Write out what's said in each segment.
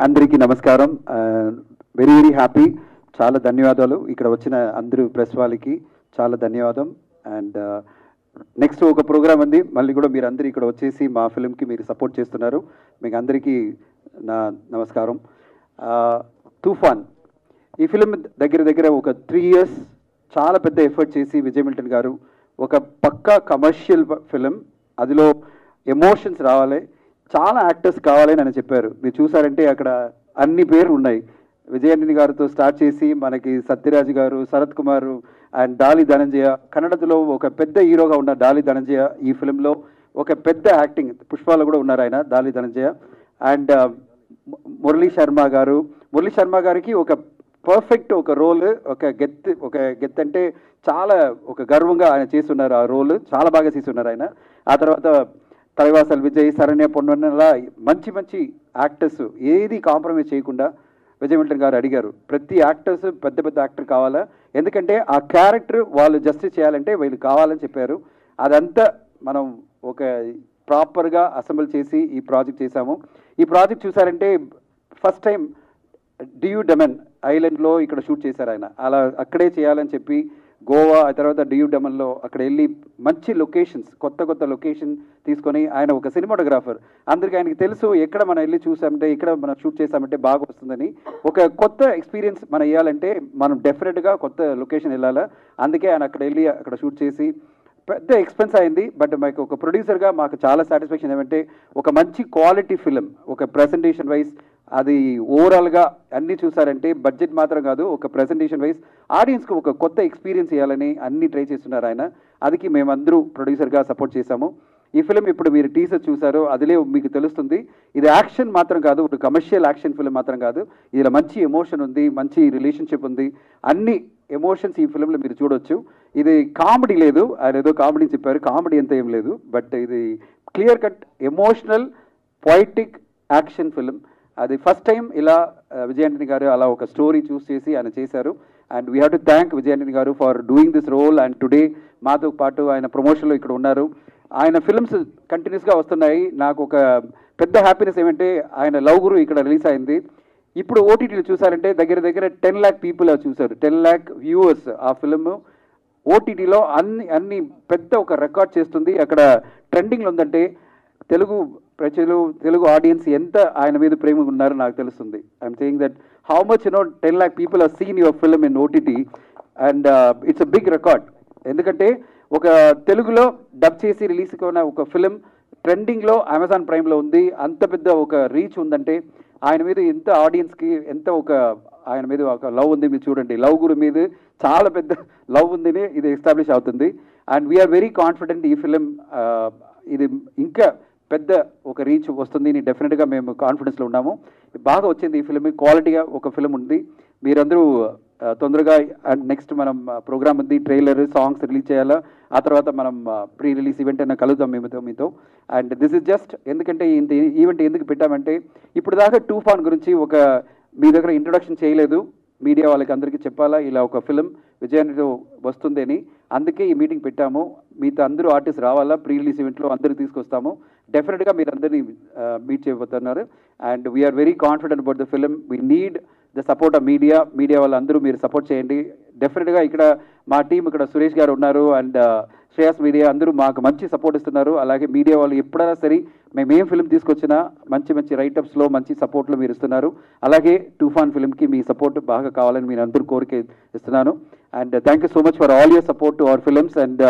అందరికీ నమస్కారం. Very very happy. చాలా ధన్యవాదాలు ఇక్కడ వచ్చిన అందరూ ప్రెస్ వాళ్ళకి చాలా ధన్యవాదం. అండ్ నెక్స్ట్ ఒక ప్రోగ్రామ్ ఉంది, మళ్ళీ కూడా మీరు అందరూ ఇక్కడ వచ్చేసి మా ఫిల్మ్కి మీరు సపోర్ట్ చేస్తున్నారు. మీకు అందరికీ నా నమస్కారం. తుఫాన్ ఈ ఫిల్మ్ దగ్గర ఒక 3 years చాలా పెద్ద ఎఫర్ట్ చేసి విజయ్ మిల్టన్ గారు ఒక పక్కా కమర్షియల్ ఫిలిం, అందులో ఎమోషన్స్ రావాలి, చాలా యాక్టర్స్ కావాలి అని చెప్పారు. మీరు చూసారంటే అక్కడ అన్ని పేర్లు ఉన్నాయి. విజయ్ ఆంటనీ గారితో స్టార్ట్ చేసి మనకి సత్యరాజ్ గారు, శరత్ కుమార్ అండ్ డాలి ధనంజయ, కన్నడలో ఒక పెద్ద హీరోగా ఉన్న డాలి ధనంజయ ఈ ఫిలింలో ఒక పెద్ద యాక్టింగ్, పుష్పాలో కూడా ఉన్నారు ఆయన డాలి ధనంజయ. అండ్ మురళీ శర్మ గారికి ఒక పర్ఫెక్ట్ ఒక రోల్, ఒక గెత్ అంటే చాలా ఒక గర్వంగా ఆయన చేస్తున్నారు. ఆ రోల్ చాలా బాగా చేస్తున్నారు ఆయన. ఆ తర్వాత తలవాసల్ విజయ్, శరణ్య పొన్నలా మంచి యాక్టర్స్ ఏది కాంప్రమైజ్ చేయకుండా విజయ్ మిల్టన్ గారు అడిగారు. ప్రతి యాక్టర్స్ పెద్ద యాక్టర్ కావాలా, ఎందుకంటే ఆ క్యారెక్టర్ వాళ్ళు జస్టిస్ చేయాలంటే వీళ్ళు కావాలని చెప్పారు. అదంతా మనం ఒక ప్రాపర్గా అసెంబుల్ చేసి ఈ ప్రాజెక్ట్ చేశాము. ఈ ప్రాజెక్ట్ చూసారంటే ఫస్ట్ టైం డియూ డమన్ ఐలాండ్లో ఇక్కడ షూట్ చేశారు ఆయన. అలా అక్కడే చేయాలని చెప్పి గోవా, ఆ తర్వాత డియూ డమన్లో అక్కడ వెళ్ళి మంచి లొకేషన్స్, కొత్త లొకేషన్ తీసుకొని ఆయన ఒక సినిమాటోగ్రాఫర్, అందరికీ ఆయనకి తెలుసు ఎక్కడ మనం వెళ్ళి చూసామంటే ఇక్కడ మనం షూట్ చేసామంటే బాగా వస్తుందని. ఒక కొత్త ఎక్స్పీరియన్స్ మనం ఇవ్వాలంటే మనం డెఫినెట్గా కొత్త లొకేషన్ వెళ్ళాలా. అందుకే ఆయన అక్కడ వెళ్ళి అక్కడ షూట్ చేసి పెద్ద ఎక్స్పెన్స్ అయింది. బట్ మాకు ఒక ప్రొడ్యూసర్గా మాకు చాలా సాటిస్ఫాక్షన్ ఏమంటే ఒక మంచి క్వాలిటీ ఫిలిం, ఒక ప్రెజెంటేషన్ వైజ్ అది ఓవరాల్గా అన్నీ చూసారంటే బడ్జెట్ మాత్రం కాదు, ఒక ప్రెజెంటేషన్ వైజ్ ఆడియన్స్కి ఒక కొత్త ఎక్స్పీరియన్స్ ఇవ్వాలని అన్నీ ట్రై చేస్తున్నారు ఆయన. అదికి మేమందరూ ప్రొడ్యూసర్గా సపోర్ట్ చేశాము. ఈ ఫిలిం ఇప్పుడు మీరు టీజర్ చూసారో అదిలే మీకు తెలుస్తుంది. ఇది యాక్షన్ మాత్రం కాదు, ఒక కమర్షియల్ యాక్షన్ ఫిలిం మాత్రం కాదు. ఇందులో మంచి ఎమోషన్ ఉంది, మంచి రిలేషన్షిప్ ఉంది, అన్ని ఎమోషన్స్ ఈ ఫిలింలో మీరు చూడొచ్చు. ఇది కామెడీ లేదు, ఆయన ఏదో కామెడీ చెప్పారు, కామెడీ అంత ఏం లేదు. బట్ ఇది clear cut emotional poetic action film. అది ఫస్ట్ టైం ఇలా విజయ్ ఆంటనీ గారు అలా ఒక స్టోరీ చూస్ చేసి ఆయన చేశారు. And we have to thank Vijay Antony garu for doing this role. And today మాతో పాటు ఆయన ప్రమోషన్లో ఇక్కడ ఉన్నారు. ఆయన ఫిల్మ్స్ కంటిన్యూస్గా వస్తున్నాయి. నాకు ఒక పెద్ద హ్యాపీనెస్ ఏమంటే ఆయన లవ్ గురు ఇక్కడ రిలీజ్ అయింది. ఇప్పుడు ఓటీటీలు చూసారంటే దగ్గర 10 lakh పీపుల్ చూశారు, 10 lakh వ్యూవర్స్. ఆ ఫిల్మ్ ఓటీటీలో అన్ని పెద్ద ఒక రికార్డ్ చేస్తుంది. అక్కడ ట్రెండింగ్లో ఉందంటే తెలుగు ప్రజలు, తెలుగు ఆడియన్స్ ఎంత ఆయన మీద ప్రేమ ఉన్నారో నాకు తెలుస్తుంది. I'm saying that how much 10 lakh people are seen your film in OTT. And it's a big record. ఎందుకంటే ఒక తెలుగులో డబ్ చేసి రిలీజ్ అయిన ఒక ఫిలిం ట్రెండింగ్లో అమెజాన్ ప్రైమ్లో ఉంది. అంత పెద్ద ఒక రీచ్ ఉందంటే ఆయన మీద ఎంత ఆడియన్స్కి ఎంత ఒక ఆయన మీద ఒక లవ్ ఉంది. మీరు చూడండి, లవ్ గురు మీద చాలా పెద్ద లవ్ ఉందని ఇది ఎస్టాబ్లిష్ అవుతుంది. అండ్ వీఆర్ వెరీ కాన్ఫిడెంట్ ఈ ఫిలిం ఇది ఇంకా పెద్ద ఒక రీచ్ వస్తుంది. డెఫినెట్గా మేము కాన్ఫిడెన్స్లో ఉన్నాము. బాగా వచ్చింది ఈ ఫిలిం, క్వాలిటీగా ఒక ఫిలిం ఉంది. మీరందరూ తొందరగా అండ్ నెక్స్ట్ మనం ప్రోగ్రామ్ ఉంది, ట్రైలర్, సాంగ్స్ రిలీజ్ చేయాలా. ఆ తర్వాత మనం ప్రీ రిలీజ్ ఈవెంట్ అయినా కలుద్దాం మీతో. అండ్ దిస్ ఇస్ జస్ట్ ఎందుకంటే ఇంత ఈవెంట్ ఎందుకు పెట్టామంటే ఇప్పుడు దాకా తుఫాన్ గురించి ఒక మీ దగ్గర ఇంట్రొడక్షన్ చేయలేదు. మీడియా వాళ్ళకి అందరికీ చెప్పాలా ఇలా ఒక ఫిలిం విజయానికి వస్తుంది అని. అందుకే ఈ మీటింగ్ పెట్టాము. మీతో అందరూ ఆర్టిస్ట్ రావాలా, ప్రీ రిలీజ్ ఈవెంట్లో అందరూ తీసుకొస్తాము. డెఫినెట్గా మీరు అందరినీ మీట్ చేయబోతున్నారు. And we are very confident about the film. We need the support of media వాళ్ళందరూ మీరు సపోర్ట్ చేయండి. డెఫినెట్గా ఇక్కడ మా టీం, ఇక్కడ సురేష్ గారు ఉన్నారు అండ్ శ్రేయస్ మీడియా అందరూ మాకు మంచి సపోర్ట్ ఇస్తున్నారు. అలాగే మీడియా వాళ్ళు ఎప్పుడైనా సరే మేమేం ఫిలిం తీసుకొచ్చినా మంచి రైటప్స్లో మంచి సపోర్ట్లో మీరు ఇస్తున్నారు. అలాగే తుఫాన్ ఫిలింకి మీ సపోర్ట్ బాగా కావాలని మీరు అందరూ కోరిక ఇస్తున్నాను. And thank you so much for all your support to our films. And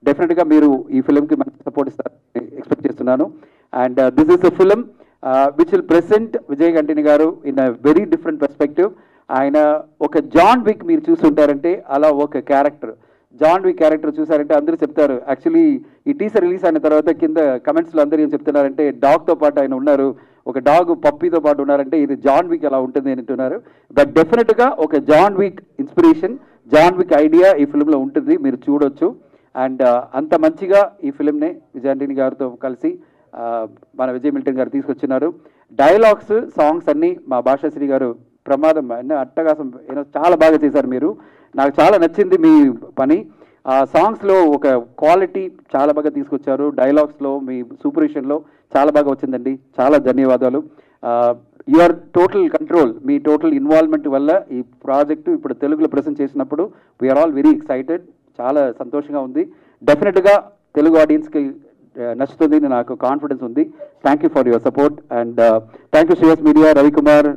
డెఫినెట్గా మీరు ఈ ఫిలింకి మంచి సపోర్ట్ ఇస్తారని ఎక్స్పెక్ట్ చేస్తున్నాను. And this is a film which will present Vijay Antony garu in a very different perspective. ఆయన ఒక జాన్ విక్ మీరు చూస్తుంటారంటే అలా ఒక క్యారెక్టర్, జాన్ విక్ క్యారెక్టర్ చూసారంటే అందరూ చెప్తారు. యాక్చువల్లీ ఈ టీజర్ రిలీజ్ అయిన తర్వాత కింద కమెంట్స్లో అందరూ ఏం చెప్తున్నారంటే డాగ్తో పాటు ఆయన ఉన్నారు, ఒక డాగ్ పప్పీతో పాటు ఉన్నారంటే ఇది జాన్ విక్ అలా ఉంటుంది అని అంటున్నారు. బట్ డెఫినెట్గా ఒక John Wick inspiration, John Wick idea ఈ ఫిలింలో ఉంటుంది, మీరు చూడొచ్చు. అండ్ అంత మంచిగా ఈ ఫిలింని విజయ్ ఆంటనీ గారితో కలిసి మన విజయ్ మిల్టన్ గారు తీసుకొచ్చినారు. డైలాగ్స్, సాంగ్స్ అన్నీ మా భాషాశ్రీ గారు ప్రమాదం, అట్టగాసం చాలా బాగా చేశారు మీరు. నాకు చాలా నచ్చింది మీ పని. ఆ సాంగ్స్లో ఒక క్వాలిటీ చాలా బాగా తీసుకొచ్చారు. డైలాగ్స్లో మీ సూపరేషన్లో చాలా బాగా వచ్చిందండి. చాలా ధన్యవాదాలు. Your total control, me total involvement వల్ల ఈ ప్రాజెక్టు ఇప్పుడు తెలుగులో ప్రెజెంట్ చేసినప్పుడు వీఆర్ ఆల్ వెరీ ఎక్సైటెడ్. చాలా సంతోషంగా ఉంది. డెఫినెట్గా తెలుగు ఆడియన్స్కి నచ్చుతుంది, నాకు కాన్ఫిడెన్స్ ఉంది. Thank you for your support and thank you Shreyas media, Ravikumar,